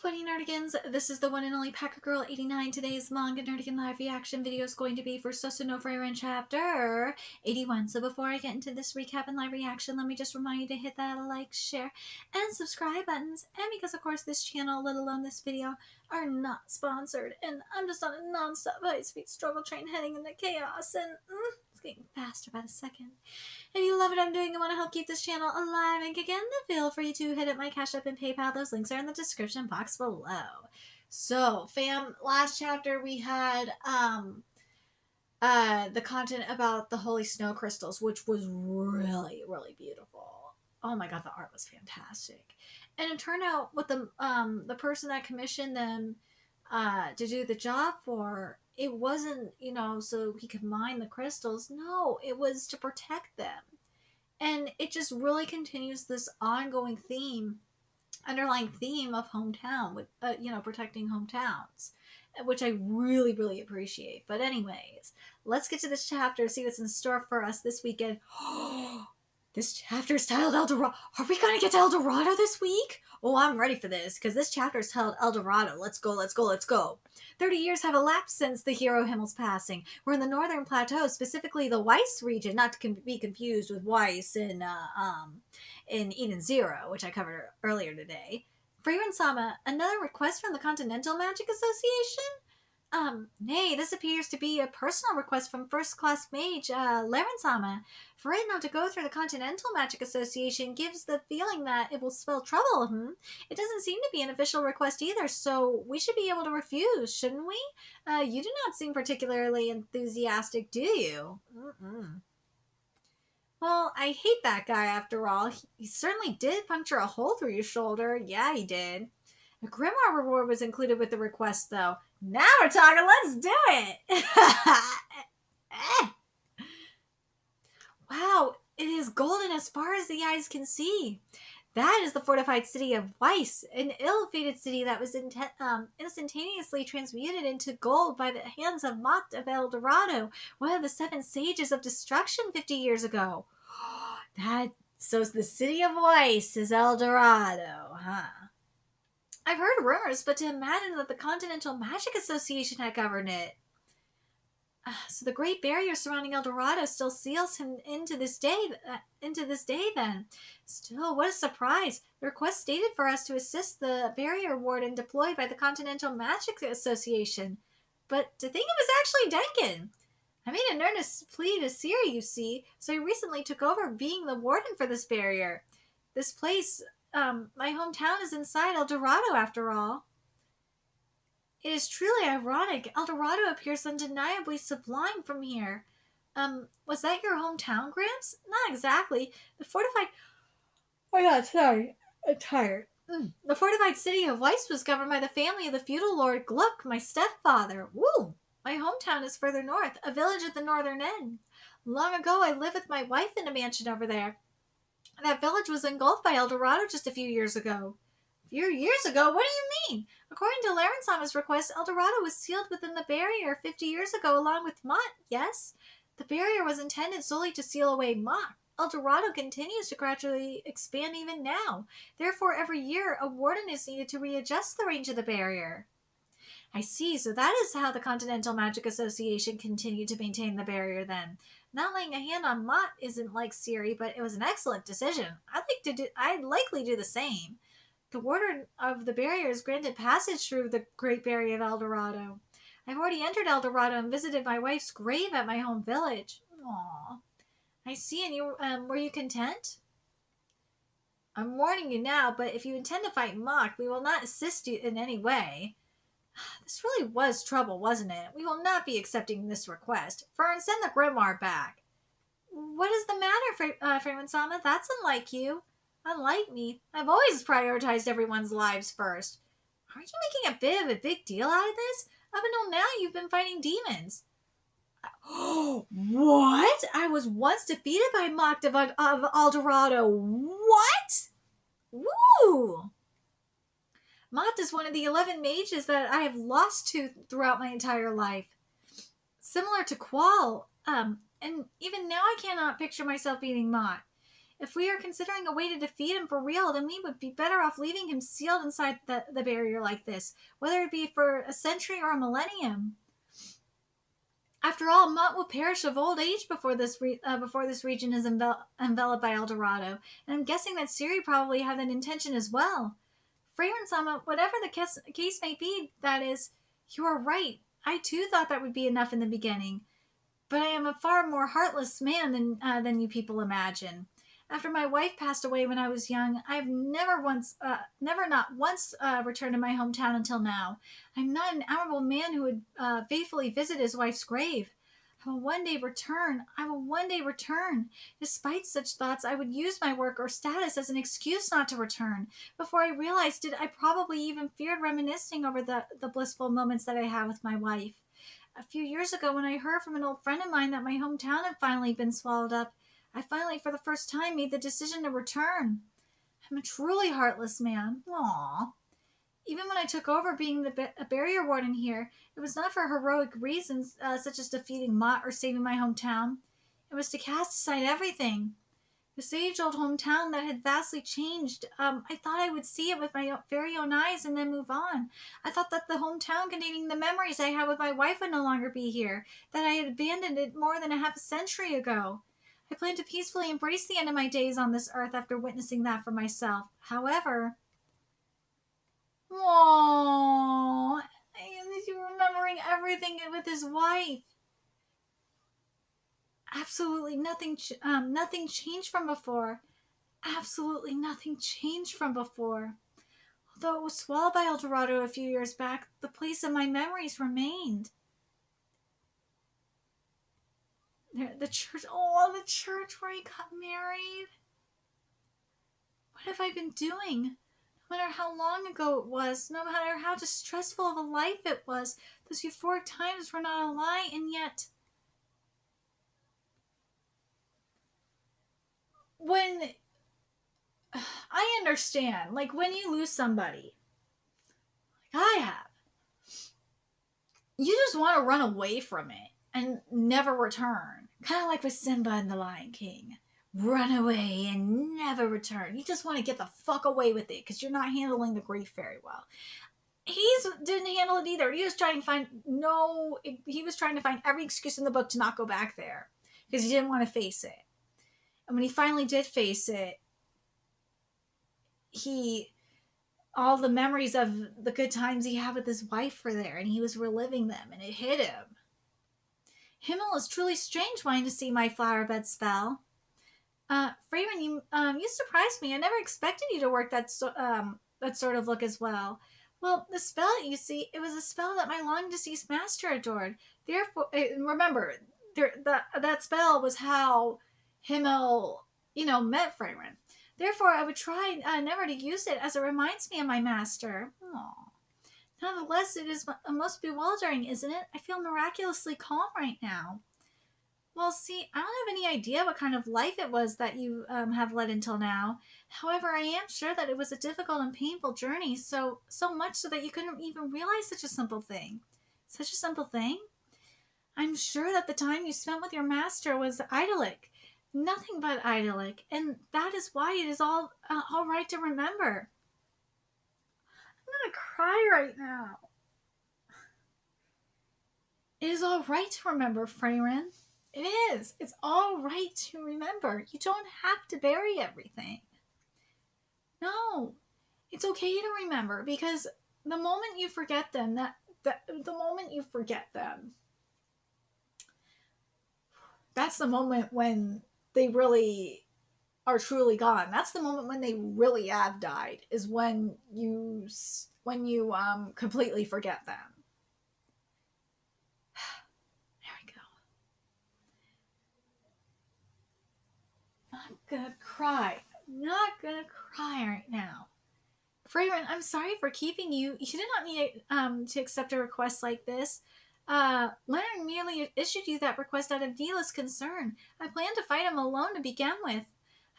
Funny Nerdigans, this is the one and only Packer Girl 89. Today's Manga Nerdigan live reaction video is going to be for Sousou no Frieren chapter 81. So before I get into this recap and live reaction, let me just remind you to hit that like, share, and subscribe buttons. And because of course this channel, let alone this video, are not sponsored, and I'm just on a non-stop high-speed struggle train heading into chaos, and it's getting faster by the second. If you love what I'm doing and want to help keep this channel alive and again, then feel free to hit up my Cash App and PayPal. Those links are in the description box below. So, fam, last chapter we had the content about the holy snow crystals, which was really, really beautiful. Oh my god, the art was fantastic. And it turned out what the person that commissioned them to do the job for, it wasn't, so he could mine the crystals. No, it was to protect them. And it just really continues this ongoing underlying theme of hometown, with, protecting hometowns, which I really, really appreciate. But anyways, let's get to this chapter, see what's in store for us this weekend. This chapter is titled El Dorado. Are we going to get to El Dorado this week? Oh, I'm ready for this, because this chapter is titled El Dorado. Let's go, let's go, let's go. 30 years have elapsed since the hero Himmel's passing. We're in the northern plateau, specifically the Weiss region, not to be confused with Weiss in Eden Zero, which I covered earlier today. Frieren-sama, another request from the Continental Magic Association? Nay, this appears to be a personal request from first-class mage, Laren-sama. For it not to go through the Continental Magic Association gives the feeling that it will spell trouble, It doesn't seem to be an official request either, so we should be able to refuse, shouldn't we? You do not seem particularly enthusiastic, do you? Well, I hate that guy after all. He certainly did puncture a hole through your shoulder. Yeah, he did. A Grimoire reward was included with the request, though. Now we're talking, let's do it! Wow, it is golden as far as the eyes can see. That is the fortified city of Weiss, an ill-fated city that was instantaneously transmuted into gold by the hands of Mott of El Dorado, one of the 7 sages of destruction 50 years ago. So the city of Weiss is El Dorado, huh? I've heard rumors, but to imagine that the Continental Magic Association had governed it. So the Great Barrier surrounding El Dorado still seals him into this day then. Still, what a surprise. The request stated for us to assist the barrier warden deployed by the Continental Magic Association. But to think it was actually Denken. I made an earnest plea to Siri, you see, so he recently took over being the warden for this barrier. This place, my hometown is inside El Dorado after all. It is truly ironic. El Dorado appears undeniably sublime from here. Was that your hometown, Gramps? Not exactly. The fortified... Oh my god, sorry. I'm tired. The fortified city of Weiss was governed by the family of the feudal lord Gluck, my stepfather. Woo! My hometown is further north, a village at the northern end. Long ago, I lived with my wife in a mansion over there. That village was engulfed by El Dorado just a few years ago. A few years ago? What do you mean? According to Laren-sama's request, El Dorado was sealed within the barrier 50 years ago along with Mott, yes? The barrier was intended solely to seal away Mott. El Dorado continues to gradually expand even now. Therefore, every year, a warden is needed to readjust the range of the barrier. I see, so that is how the Continental Magic Association continued to maintain the barrier then. Not laying a hand on Mott isn't like Siri, but it was an excellent decision. I'd likely do the same. The warden of the barrier is granted passage through the Great Barrier of El Dorado. I've already entered El Dorado and visited my wife's grave at my home village. Aww. I see, and you, were you content? I'm warning you now, but if you intend to fight Mott, we will not assist you in any way. This really was trouble, wasn't it? We will not be accepting this request. Fern, send the Grimoire back. What is the matter, Frieren-sama? That's unlike you. Unlike me, I've always prioritized everyone's lives first. Aren't you making a bit of a big deal out of this? Up until now, you've been fighting demons. Oh, what? I was once defeated by Mott of El Dorado. What? Woo! Mott is one of the 11 mages that I have lost to throughout my entire life. Similar to Qual, and even now I cannot picture myself beating Mott. If we are considering a way to defeat him for real, then we would be better off leaving him sealed inside the barrier like this, whether it be for a century or a millennium. After all, Mott will perish of old age before this region is enveloped by El Dorado, and I'm guessing that Siri probably had that intention as well. Frieren-sama, whatever the case may be, that is, you are right. I too thought that would be enough in the beginning, but I am a far more heartless man than you people imagine. After my wife passed away when I was young, I have never not once returned to my hometown until now. I'm not an honorable man who would faithfully visit his wife's grave. I will one day return. I will one day return. Despite such thoughts, I would use my work or status as an excuse not to return. Before I realized it, I probably even feared reminiscing over the blissful moments that I had with my wife. A few years ago, when I heard from an old friend of mine that my hometown had finally been swallowed up, I finally, for the first time, made the decision to return. I'm a truly heartless man. Aww. Even when I took over being a barrier warden here, it was not for heroic reasons such as defeating Mott or saving my hometown. It was to cast aside everything. This age-old hometown that had vastly changed. I thought I would see it with my very own eyes and then move on. I thought that the hometown containing the memories I had with my wife would no longer be here, that I had abandoned it more than a half a century ago. I planned to peacefully embrace the end of my days on this earth after witnessing that for myself. However, aww, he's remembering everything with his wife. Absolutely nothing changed from before. Absolutely nothing changed from before. Although it was swallowed by El Dorado a few years back, the place of my memories remained. The church where he got married. What have I been doing? No matter how long ago it was, no matter how distressful of a life it was, those euphoric times were not a lie, and yet... When... I understand, like when you lose somebody, like I have, you just want to run away from it and never return. Kind of like with Simba and the Lion King. Run away and never return. You just want to get the fuck away with it because you're not handling the grief very well. He didn't handle it either. He was trying to find every excuse in the book to not go back there because he didn't want to face it. And when he finally did face it, all the memories of the good times he had with his wife were there, and he was reliving them, and it hit him. Himmel is truly strange wanting to see my flower bed spell. Frieren, you surprised me. I never expected you to work that sort of look as well. Well, the spell, you see, it was a spell that my long-deceased master adored. Therefore, remember, that spell was how Himmel, met Frieren. Therefore, I would try never to use it, as it reminds me of my master. Aww. Nonetheless, it is most bewildering, isn't it? I feel miraculously calm right now. Well, see, I don't have any idea what kind of life it was that you have led until now. However, I am sure that it was a difficult and painful journey, so much so that you couldn't even realize such a simple thing. Such a simple thing? I'm sure that the time you spent with your master was idyllic. Nothing but idyllic, and that is why it is all right to remember. I'm gonna cry right now. It is all right to remember, Frieren. It is. It's all right to remember. You don't have to bury everything. No, it's okay to remember, because the moment you forget them, that's the moment when they really are truly gone. That's the moment when they really have died, is when you completely forget them. There we go. Not gonna cry right now. Frieren, I'm sorry for keeping you. You did not need to accept a request like this. Leonard merely issued you that request out of needless concern. I plan to fight him alone to begin with.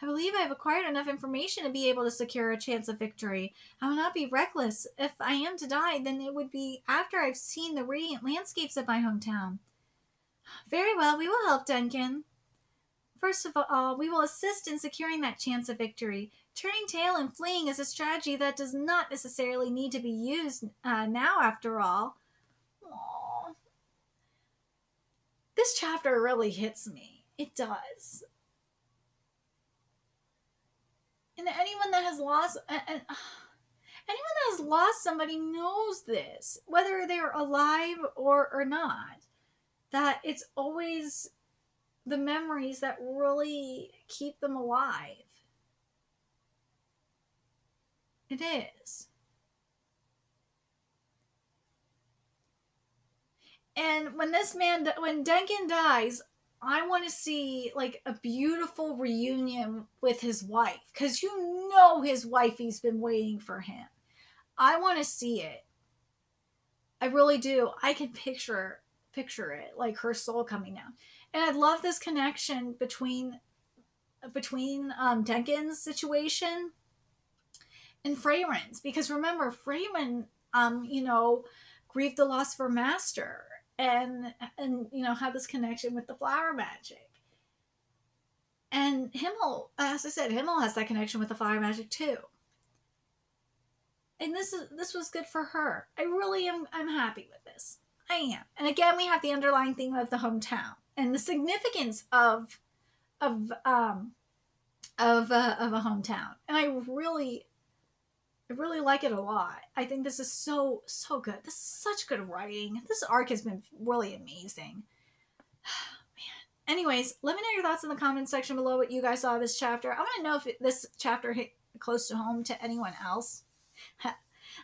I believe I have acquired enough information to be able to secure a chance of victory. I will not be reckless. If I am to die, then it would be after I've seen the radiant landscapes of my hometown. Very well, we will help, Denken. First of all, we will assist in securing that chance of victory. Turning tail and fleeing is a strategy that does not necessarily need to be used now, after all. Aww. This chapter really hits me. It does. And anyone that has lost somebody knows this, whether they're alive or not, that it's always the memories that really keep them alive. It is. And when Denken dies, I want to see like a beautiful reunion with his wife, because you know his wifey's been waiting for him. I want to see it. I really do. I can picture it, like her soul coming down. And I love this connection between Denken's situation and Frieren's, because remember, Frieren, grieved the loss of her master, and had this connection with the flower magic. And Himmel, as I said, Himmel has that connection with the flower magic too. And this was good for her. I really am. I'm happy with this. I am. And again, we have the underlying theme of the hometown and the significance of a hometown. And I really like it a lot. I think this is so good. This is such good writing. This arc has been really amazing. Man. Anyways, let me know your thoughts in the comments section below, what you guys saw of this chapter. I want to know if this chapter hit close to home to anyone else.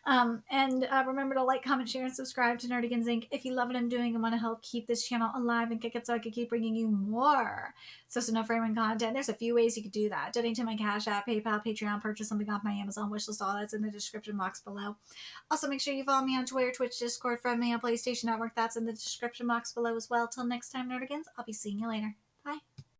Remember to like, comment, share, and subscribe to Nerdigans Inc. if you love what I'm doing and want to help keep this channel alive and kick it so I can keep bringing you more Sousou no Frieren content. There's a few ways you could do that. Donate to my Cash App, PayPal, Patreon, purchase something off my Amazon wishlist. All that's in the description box below. Also, make sure you follow me on Twitter, Twitch, Discord, friend me on PlayStation Network. That's in the description box below as well. Till next time, Nerdigans, I'll be seeing you later. Bye.